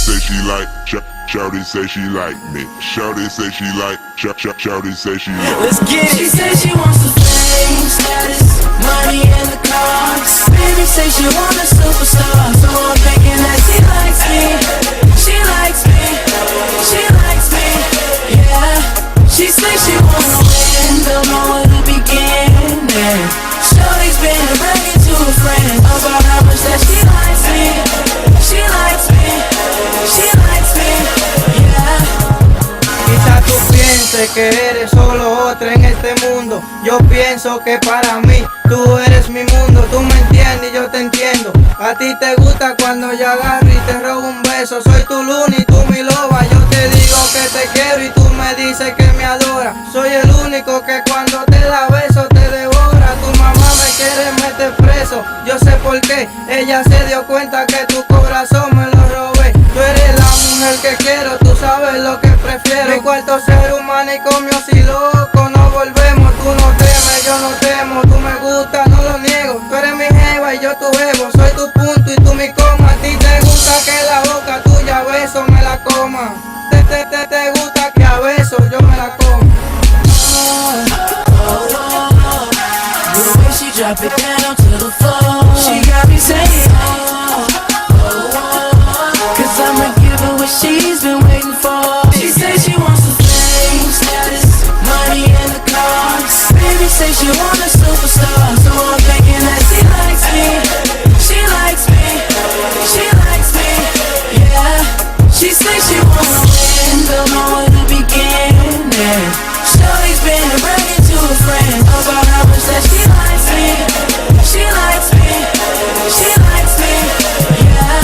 say she like, shawty say she like me. Shawty say she like, shawty say she like. Let's get it. She says she wants the fame, status, money and the cars. Baby say she want a superstar, so I'm thinking that she likes me. She likes me, she likes me, yeah. She says she wanna win, don't know where to begin. Shorty's been bragging to a friend about how much that she likes me. She likes me, she likes me, yeah. Quizás tú pienses que eres solo otra en este mundo. Yo pienso que para mí tú eres mi mundo. Tú me entiendes y yo te entiendo. A ti te gusta cuando yo agarro y te robo un beso. Soy tu luna y tú mi loba. Yo te digo que te quiero y tú me dices que me adoras. Soy el único que cuando te da beso te devora. Tu mamá me quiere meter preso. Yo sé por qué. Ella se dio cuenta que tu corazón me lo robé. Tú eres la mujer que quiero, tú sabes lo que prefiero. Mi cuarto ser un manicomio, si loco no volvemos. Tú no temes, yo no temo. Tú me gusta, no lo niego. Tú eres mi jeva y yo tu jevo. Soy tu punto y tú mi coma. A ti te gusta que la boca tuya a beso me la coma. Te gusta que a beso yo me la como. The way she drop it down to the floor, she got me saying, cause I'ma give her what she's been waiting for. She says she wants the fame, status, money and the cars. Baby say she want a superstar, so I'm thinking that she likes me. She likes me, she likes me, yeah. She says she wanna win, don't know where to begin. Shorty's been bragging to a friend about how much that she likes me. She likes me, she likes me, yeah.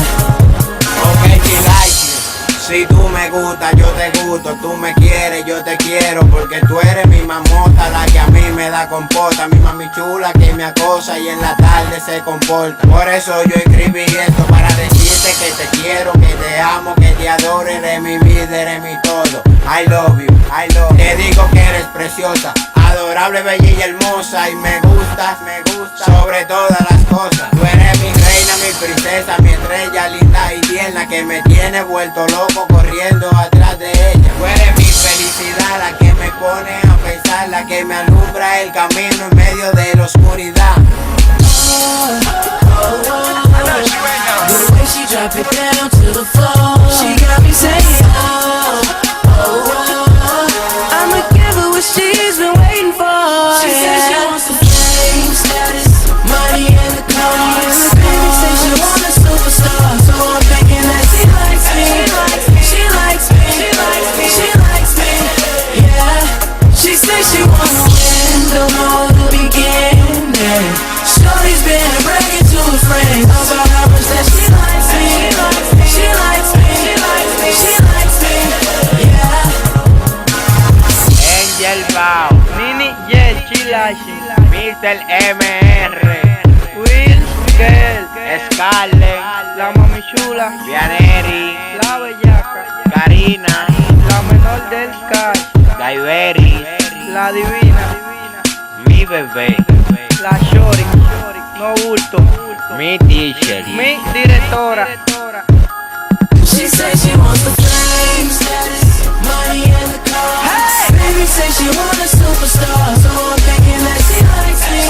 Okay, she likes me. Si tú me gustas, yo te gusto. Tú me quieres, yo te quiero. Porque tú eres mi mamota, la que a mí me da compota. Mi mami chula que me acosa y en la tarde se comporta. Por eso yo escribí esto, para decirte que te quiero, que te amo, que te adoro. Eres mi vida, eres mi todo. I love you, I love you. Te digo que eres preciosa, adorable, bella y hermosa. Y me gustas sobre todas las cosas. Tú eres mi reina, mi princesa, mi estrella linda y tierna, que me tiene vuelto loco corriendo atrás de ella. Tú eres mi felicidad, la que me pone a pensar, la que me alumbra el camino en medio de la oscuridad. The way she drop it down to the floor, she got me saying, I'ma give her what she's been waiting for. She says she wants the fame, status, money and the cars. Baby says she want a superstar, so I'm thinking that she likes me. She likes me, she likes me, she likes me, yeah. She says she wanna win, don't know where to begin. Shorty's been bragging to a friend about how much that she likes me. She likes me, she likes me, she likes me, yeah. Angel Bao, Nini Yel, Chilashi, Mr. MR, Will, Girl, Scarlett, la mami chula, Vianeri, la bellaca, Karina, la menor del cash, Gaiberis, la divina, mi bebé, la shorty, no bulto, mi teacher, mi directora. She says she wants the fame, status, money and the cars. Baby says she want a superstar, so I'm thinking that she likes me.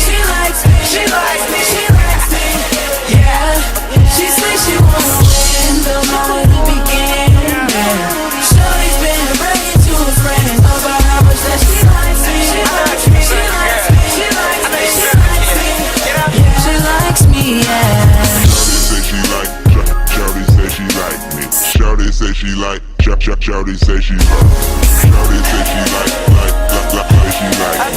She likes me, she likes me, she likes me, yeah. She says she wanna win, don't know where to begin. Shorty's been bragging to a friend about how much that she likes me. She likes me, she likes me, she likes me, she likes me, yeah. She likes me, yeah. Shawty say she like me. Shawty say she like, shawty say she like. Shawty say she like she like.